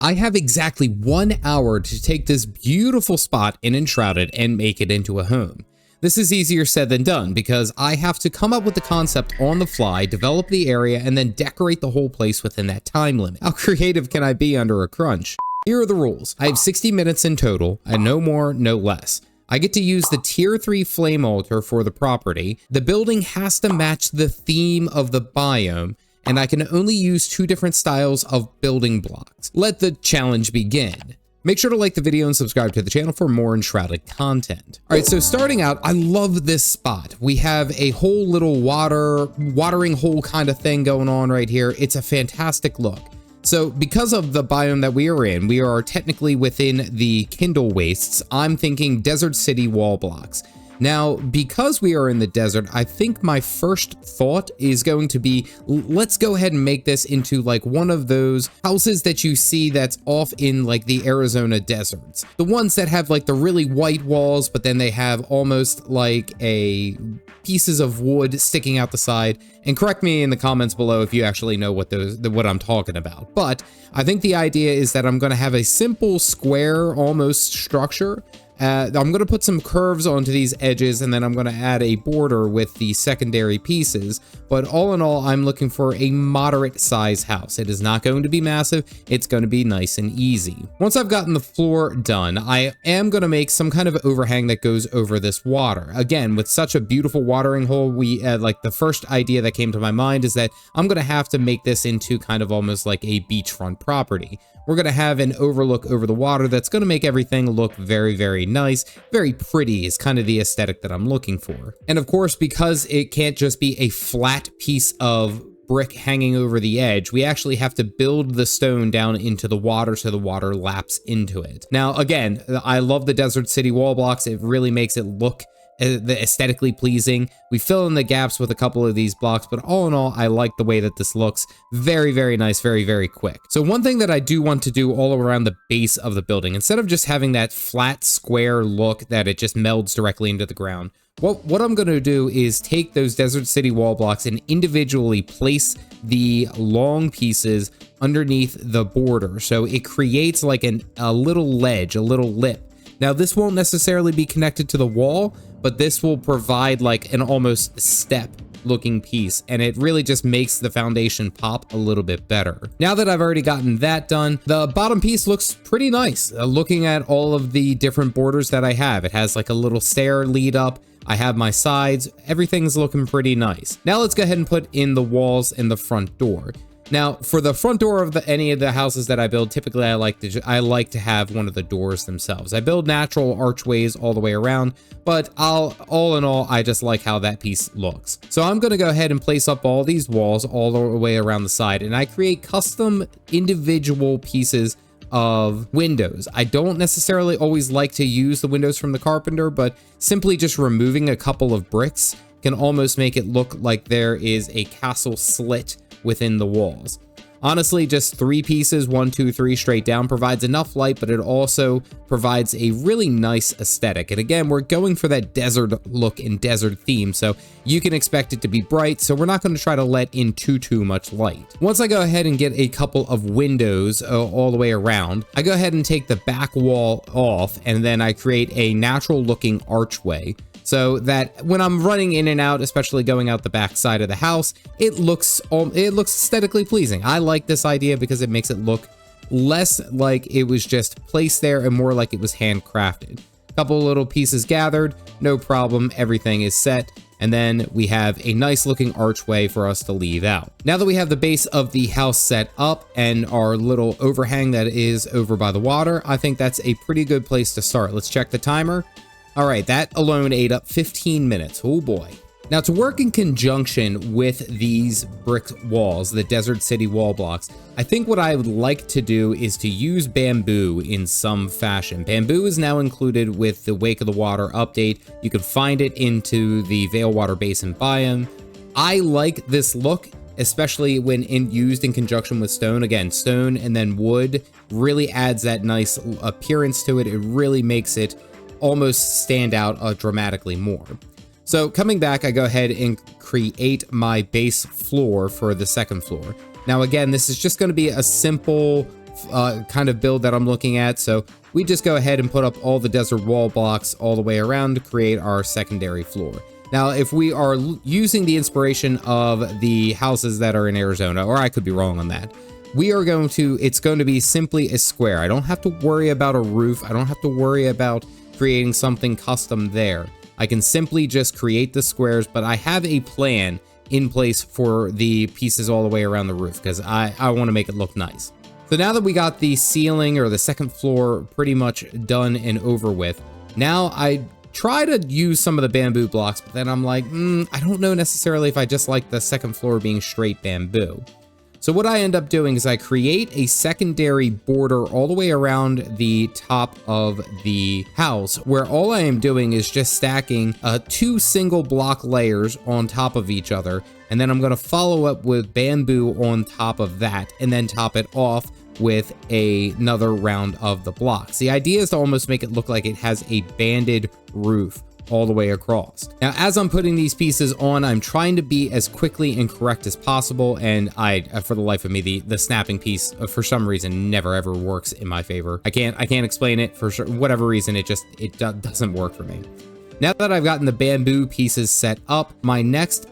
I have exactly 1 hour to take this beautiful spot in Enshrouded and make it into a home. This is easier said than done because I have to come up with the concept on the fly, develop the area, and then decorate the whole place within that time limit. How creative can I be under a crunch? Here are the rules. I have 60 minutes in total, and no more, no less. I get to use the tier 3 flame altar for the property. The building has to match the theme of the biome, and I can only use 2 different styles of building blocks. Let the challenge begin. Make sure to like the video and subscribe to the channel for more Enshrouded content. All right, so starting out, I love this spot. We have a whole little watering hole kind of thing going on right here. It's a fantastic look. So because of the biome that we are in, we are technically within the Kindle wastes. I'm thinking desert city wall blocks. Now, because we are in the desert, I think my first thought is going to be, let's go ahead and make this into like one of those houses that you see that's off in like the Arizona deserts. The ones that have like the really white walls, but then they have almost like pieces of wood sticking out the side. And correct me in the comments below if you actually know what I'm talking about. But I think the idea is that I'm going to have a simple square almost structure. I'm going to put some curves onto these edges, and then I'm going to add a border with the secondary pieces. But all in all, I'm looking for a moderate size house. It is not going to be massive. It's going to be nice and easy. Once I've gotten the floor done, I am going to make some kind of overhang that goes over this water. Again, with such a beautiful watering hole, like the first idea that came to my mind is that I'm going to have to make this into kind of almost like a beachfront property. We're going to have an overlook over the water that's going to make everything look very, very nice. Very pretty is kind of the aesthetic that I'm looking for. And of course, because it can't just be a flat piece of brick hanging over the edge, we actually have to build the stone down into the water so the water laps into it. Now, again, I love the desert city wall blocks. It really makes it look aesthetically pleasing. We fill in the gaps with a couple of these blocks, but all in all, I like the way that this looks. Very, very nice, very, very quick. So one thing that I do want to do all around the base of the building, instead of just having that flat square look that it just melds directly into the ground, what I'm going to do is take those desert city wall blocks and individually place the long pieces underneath the border. So it creates like a little ledge, a little lip. Now, this won't necessarily be connected to the wall, but this will provide like an almost step looking piece, and it really just makes the foundation pop a little bit better. Now that I've already gotten that done, the bottom piece looks pretty nice. Looking at all of the different borders that I have, it has like a little stair lead up. I have my sides. Everything's looking pretty nice. Now let's go ahead and put in the walls and the front door. Now, for the front door of any of the houses that I build, typically I like to have one of the doors themselves. I build natural archways all the way around, but all in all, I just like how that piece looks. So I'm going to go ahead and place up all these walls all the way around the side, and I create custom individual pieces of windows. I don't necessarily always like to use the windows from the carpenter, but simply just removing a couple of bricks can almost make it look like there is a castle slit within the walls. Honestly, just 3 pieces, 1, 2, 3 straight down provides enough light, but it also provides a really nice aesthetic. And again, we're going for that desert look and desert theme, so you can expect it to be bright, so we're not going to try to let in too much light. Once I go ahead and get a couple of windows all the way around, I go ahead and take the back wall off, and then I create a natural looking archway, so that when I'm running in and out, especially going out the back side of the house, it looks aesthetically pleasing. I like this idea because it makes it look less like it was just placed there and more like it was handcrafted. A couple of little pieces gathered, no problem, everything is set. And then we have a nice looking archway for us to leave out. Now that we have the base of the house set up and our little overhang that is over by the water, I think that's a pretty good place to start. Let's check the timer. All right, that alone ate up 15 minutes. Oh boy. Now, to work in conjunction with these brick walls, the desert city wall blocks, I think what I would like to do is to use bamboo in some fashion. Bamboo is now included with the Wake of the Water update. You can find it into the Veilwater Basin biome. I like this look, especially when used in conjunction with stone. Again, stone and then wood really adds that nice appearance to it. It really makes it almost stand out dramatically more. So coming back, I go ahead and create my base floor for the second floor. Now again, this is just going to be a simple kind of build that I'm looking at. So we just go ahead and put up all the desert wall blocks all the way around to create our secondary floor. Now, if we are using the inspiration of the houses that are in Arizona, or I could be wrong on that, it's going to be simply a square. I don't have to worry about a roof. I don't have to worry about creating something custom there. I can simply just create the squares, but I have a plan in place for the pieces all the way around the roof because I want to make it look nice. So now that we got the ceiling or the second floor pretty much done and over with, now I try to use some of the bamboo blocks, but then I'm like, I don't know necessarily if I just like the second floor being straight bamboo. So what I end up doing is I create a secondary border all the way around the top of the house, where all I am doing is just stacking 2 single block layers on top of each other. And then I'm going to follow up with bamboo on top of that and then top it off with another round of the blocks. The idea is to almost make it look like it has a banded roof all the way across. Now, as I'm putting these pieces on, I'm trying to be as quickly and correct as possible, and for the life of me, the snapping piece, for some reason, never ever works in my favor. I can't explain it for sure. Whatever reason, it doesn't work for me. Now that I've gotten the bamboo pieces set up, my next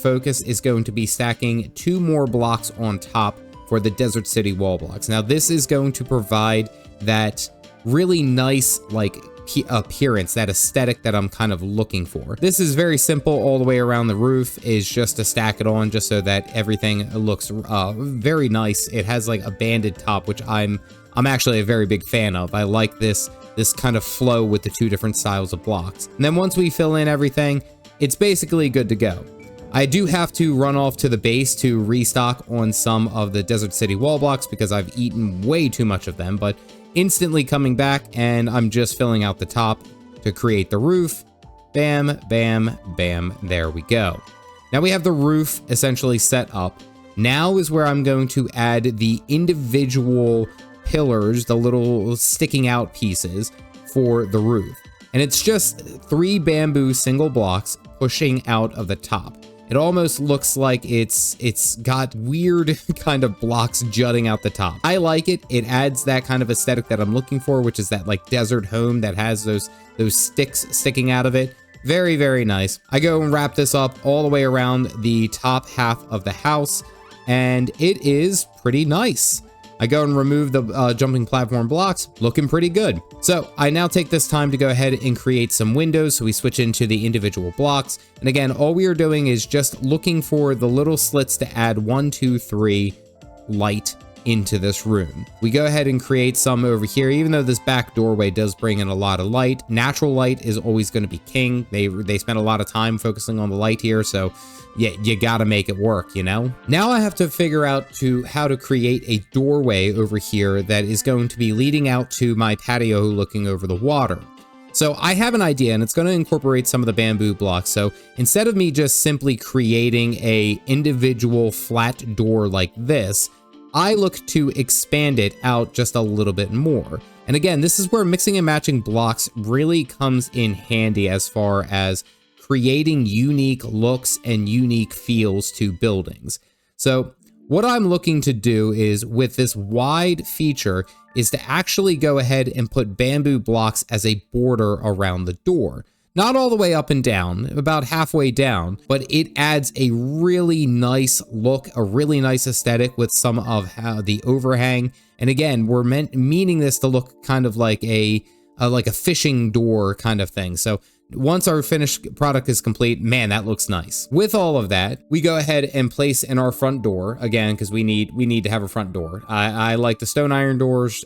focus is going to be stacking 2 more blocks on top for the Desert City wall blocks. Now, this is going to provide that really nice, like, appearance, that aesthetic that I'm kind of looking for. This is very simple all the way around the roof, is just to stack it on just so that everything looks very nice. It has like a banded top, which I'm actually a very big fan of. I like this kind of flow with the 2 different styles of blocks. And then once we fill in everything, it's basically good to go. I do have to run off to the base to restock on some of the Desert City wall blocks because I've eaten way too much of them, but instantly coming back and I'm just filling out the top to create the roof. Bam, bam, bam, there we go. Now we have the roof essentially set up. Now is where I'm going to add the individual pillars, the little sticking out pieces for the roof. And it's just 3 bamboo single blocks pushing out of the top. It almost looks like it's got weird kind of blocks jutting out the top. I like it. It adds that kind of aesthetic that I'm looking for, which is that like desert home that has those sticks sticking out of it. Very, very nice. I go and wrap this up all the way around the top half of the house, and it is pretty nice. I go and remove the jumping platform blocks, looking pretty good. So I now take this time to go ahead and create some windows. So we switch into the individual blocks. And again, all we are doing is just looking for the little slits to add 1, 2, 3 light into this room. We go ahead and create some over here, even though this back doorway does bring in a lot of light. Natural light is always going to be king. They spend a lot of time focusing on the light here. So yeah, you gotta make it work, you know? Now I have to figure out how to create a doorway over here that is going to be leading out to my patio looking over the water. So I have an idea, and it's going to incorporate some of the bamboo blocks. So instead of me just simply creating a individual flat door like this, I look to expand it out just a little bit more. And again, this is where mixing and matching blocks really comes in handy as far as creating unique looks and unique feels to buildings. So what I'm looking to do is, with this wide feature, is to actually go ahead and put bamboo blocks as a border around the door. Not all the way up and down, about halfway down, but it adds a really nice look, a really nice aesthetic with some of the overhang. And again, we're meaning this to look kind of like a fishing door kind of thing. So once our finished product is complete, man, that looks nice. With all of that, we go ahead and place in our front door again, because we need to have a front door. I like the stone iron doors.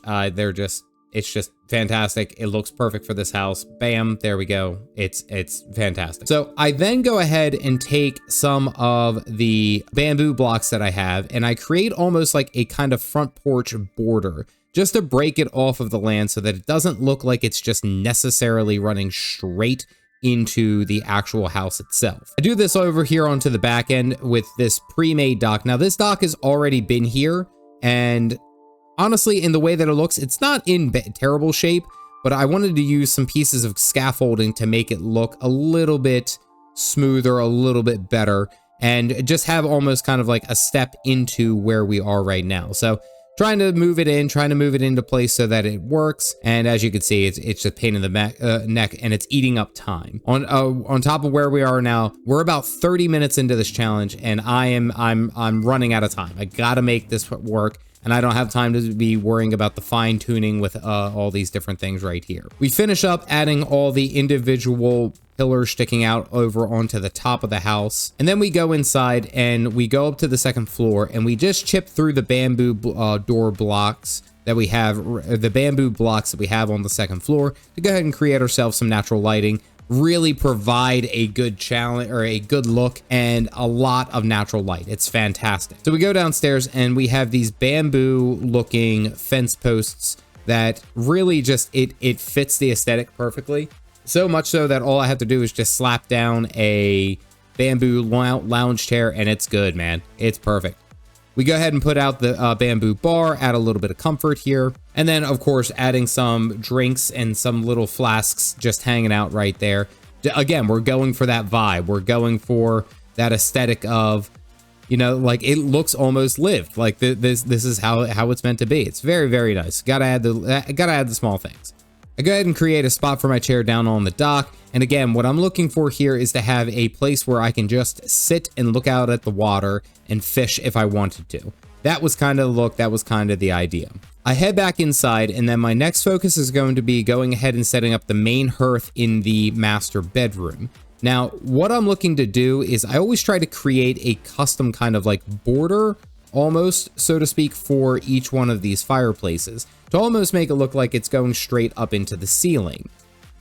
It's just fantastic. It looks perfect for this house. Bam, there we go. It's fantastic. So I then go ahead and take some of the bamboo blocks that I have, and I create almost like a kind of front porch border, just to break it off of the land so that it doesn't look like it's just necessarily running straight into the actual house itself. I do this over here onto the back end with this pre-made dock. Now this dock has already been here, and honestly, in the way that it looks, it's not in terrible shape, but I wanted to use some pieces of scaffolding to make it look a little bit smoother, a little bit better, and just have almost kind of like a step into where we are right now. So trying to move it into place so that it works. And as you can see, it's just a pain in the neck, and it's eating up time. On top of where we are now, we're about 30 minutes into this challenge, and I'm running out of time. I gotta make this work, and I don't have time to be worrying about the fine tuning with all these different things right here. We finish up adding all the individual pillars sticking out over onto the top of the house, and then we go inside and we go up to the second floor, and we just chip through the bamboo door blocks that we have, the bamboo blocks that we have on the second floor, to go ahead and create ourselves some natural lighting, really provide a good challenge or a good look and a lot of natural light. It's fantastic. So we go downstairs and we have these bamboo looking fence posts that really just, it fits the aesthetic perfectly. So much so that all I have to do is just slap down a bamboo lounge chair and it's good, man. It's perfect. We go ahead and put out the bamboo bar, add a little bit of comfort here. And then, of course, adding some drinks and some little flasks just hanging out right there. Again, we're going for that vibe. We're going for that aesthetic of, you know, like it looks almost lived. Like this is how it's meant to be. It's very, very nice. Gotta add the small things. I go ahead and create a spot for my chair down on the dock. And again, what I'm looking for here is to have a place where I can just sit and look out at the water and fish if I wanted to. That was kind of the look, that was kind of the idea. I head back inside, and then my next focus is going to be going ahead and setting up the main hearth in the master bedroom. Now, what I'm looking to do is I always try to create a custom kind of like border, almost, so to speak, for each one of these fireplaces, to almost make it look like it's going straight up into the ceiling.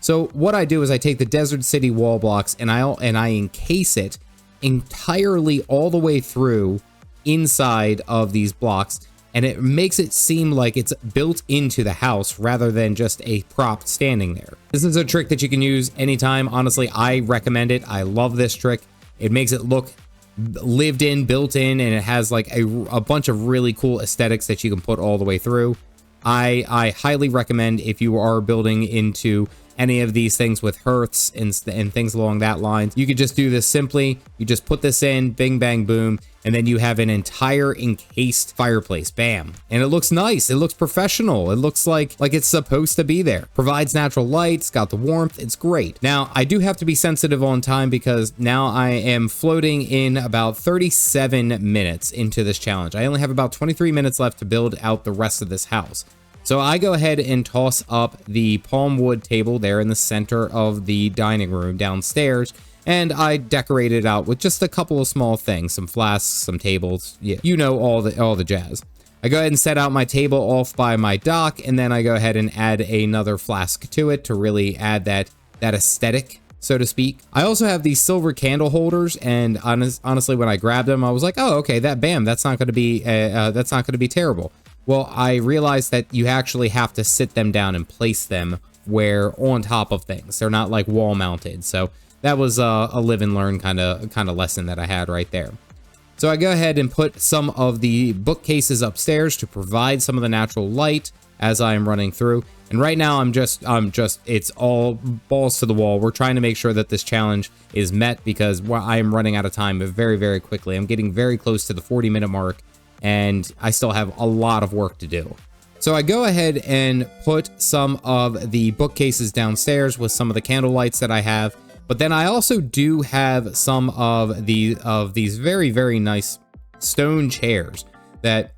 So what I do is I take the Desert City wall blocks and I encase it entirely all the way through inside of these blocks, and it makes it seem like it's built into the house rather than just a prop standing there. This is a trick that you can use anytime. Honestly, I recommend it. I love this trick. It makes it look lived in, built in, and it has like a bunch of really cool aesthetics that you can put all the way through. I highly recommend, if you are building into any of these things with hearths and things along that line, you could just do this simply. You just put this in, bing, bang, boom, and then you have an entire encased fireplace. Bam. And it looks nice. It looks professional. It looks like it's supposed to be there. Provides natural light. It's got the warmth. It's great. Now, I do have to be sensitive on time because now I am floating in about 37 minutes into this challenge. I only have about 23 minutes left to build out the rest of this house. So I go ahead and toss up the palm wood table there in the center of the dining room downstairs, and I decorate it out with just a couple of small things, some flasks, some tables, yeah, you know, all the jazz. I go ahead and set out my table off by my dock, and then I go ahead and add another flask to it to really add that aesthetic, so to speak. I also have these silver candle holders, and honestly, when I grabbed them, I was like, oh, okay, that's not going to be terrible. Well, I realized that you actually have to sit them down and place them where on top of things. They're not like wall mounted. So that was a live and learn kind of lesson that I had right there. So I go ahead and put some of the bookcases upstairs to provide some of the natural light as I am running through. And right now it's all balls to the wall. We're trying to make sure that this challenge is met because I am running out of time very, very quickly. I'm getting very close to the 40-minute mark, and I still have a lot of work to do. So I go ahead and put some of the bookcases downstairs with some of the candle lights that I have, but then I also do have some of these very, very nice stone chairs that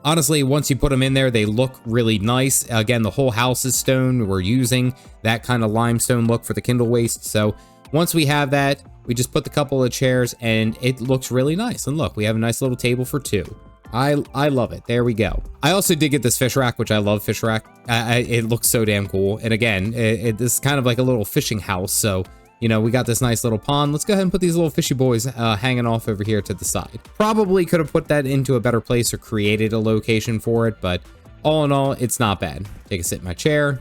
honestly, once you put them in there, they look really nice. Again, the whole house is stone. We're using that kind of limestone look for the Kindle waste. So once we have that, we just put the couple of chairs and it looks really nice. And look, we have a nice little table for two. I love it. There we go. I also did get this fish rack, which I love fish rack. It looks so damn cool. And again, this is kind of like a little fishing house. So, you know, we got this nice little pond. Let's go ahead and put these little fishy boys hanging off over here to the side. Probably could have put that into a better place or created a location for it, but all in all, it's not bad. Take a sit in my chair.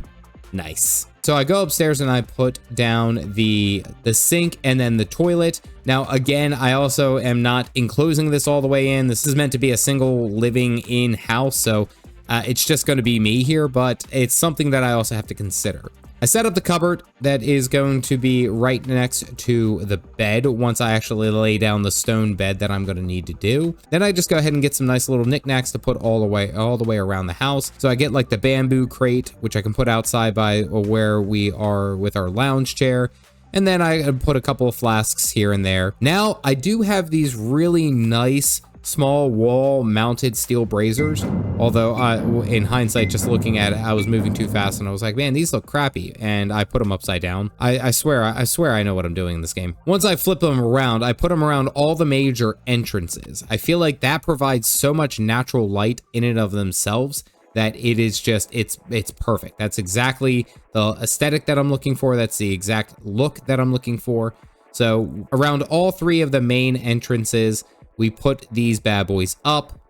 Nice. So I go upstairs and I put down the sink and then the toilet. Now, again, I also am not enclosing this all the way in. This is meant to be a single living in house, so it's just going to be me here, but it's something that I also have to consider. I set up the cupboard that is going to be right next to the bed once I actually lay down the stone bed that I'm going to need to do. Then I just go ahead and get some nice little knickknacks to put all the way around the house. So I get like the bamboo crate, which I can put outside by where we are with our lounge chair. And then I put a couple of flasks here and there. Now I do have these really nice small wall mounted steel braziers, although in hindsight, just looking at it, I was moving too fast and I was like, man, these look crappy, and I put them upside down. I swear I know what I'm doing in this game. Once I flip them around, I put them around all the major entrances. I feel like that provides so much natural light in and of themselves that it is just, it's perfect. That's exactly the aesthetic that I'm looking for. That's the exact look that I'm looking for. So around all three of the main entrances, we put these bad boys up,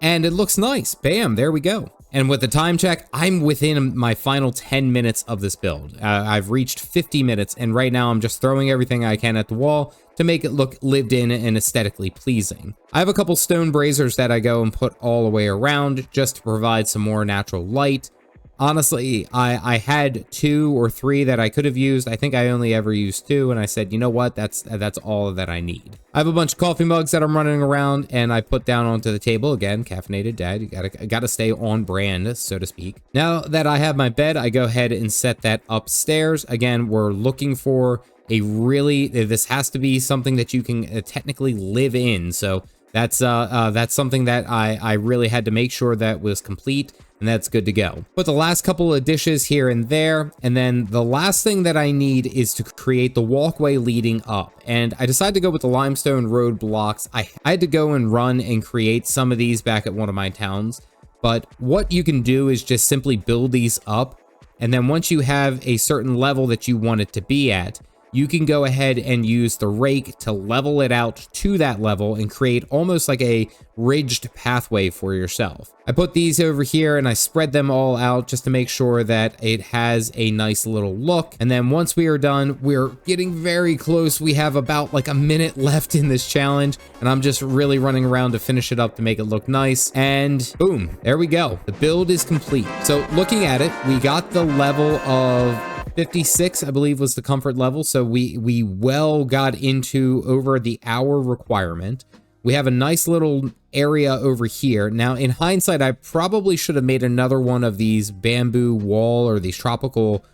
and it looks nice. Bam, there we go. And with the time check, I'm within my final 10 minutes of this build. I've reached 50 minutes, and right now I'm just throwing everything I can at the wall to make it look lived in and aesthetically pleasing. I have a couple stone braziers that I go and put all the way around just to provide some more natural light. Honestly, I had 2 or 3 that I could have used. I think I only ever used 2, and I said, you know what, that's all that I need. I have a bunch of coffee mugs that I'm running around, and I put down onto the table. Again, Caffeinated Dad, you gotta stay on brand, so to speak. Now that I have my bed, I go ahead and set that upstairs. Again, we're looking for this has to be something that you can technically live in, so that's something that I really had to make sure that was complete, and that's good to go. Put the last couple of dishes here and there, and then the last thing that I need is to create the walkway leading up. And I decided to go with the limestone road blocks. I had to go and run and create some of these back at one of my towns, but what you can do is just simply build these up, and then once you have a certain level that you want it to be at, you can go ahead and use the rake to level it out to that level and create almost like a ridged pathway for yourself. I put these over here and I spread them all out just to make sure that it has a nice little look. And then once we are done, we're getting very close. We have about like a minute left in this challenge, and I'm just really running around to finish it up to make it look nice. And boom, there we go. The build is complete. So looking at it, we got the level of 56, I believe, was the comfort level. So we well got into over the hour requirement. We have a nice little area over here. Now, in hindsight, I probably should have made another one of these bamboo wall or these tropical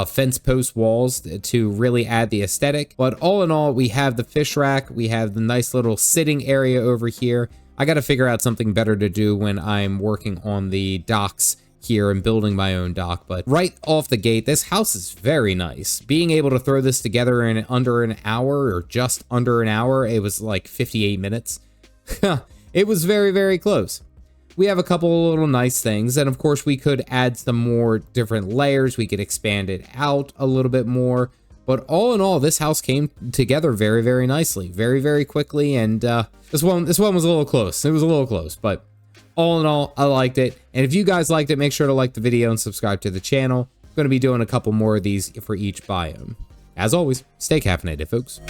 fence post walls to really add the aesthetic. But all in all, we have the fish rack. We have the nice little sitting area over here. I got to figure out something better to do when I'm working on the docks here and building my own dock. But right off the gate, this house is very nice. Being able to throw this together in under an hour, or just under an hour, it was like 58 minutes. It was very, very close. We have a couple of little nice things, and of course we could add some more different layers. We could expand it out a little bit more, but all in all, this house came together very, very nicely, very, very quickly. And this one was a little close. It was a little close, but all in all, I liked it. And if you guys liked it, make sure to like the video and subscribe to the channel. I'm going to be doing a couple more of these for each biome. As always, stay caffeinated, folks.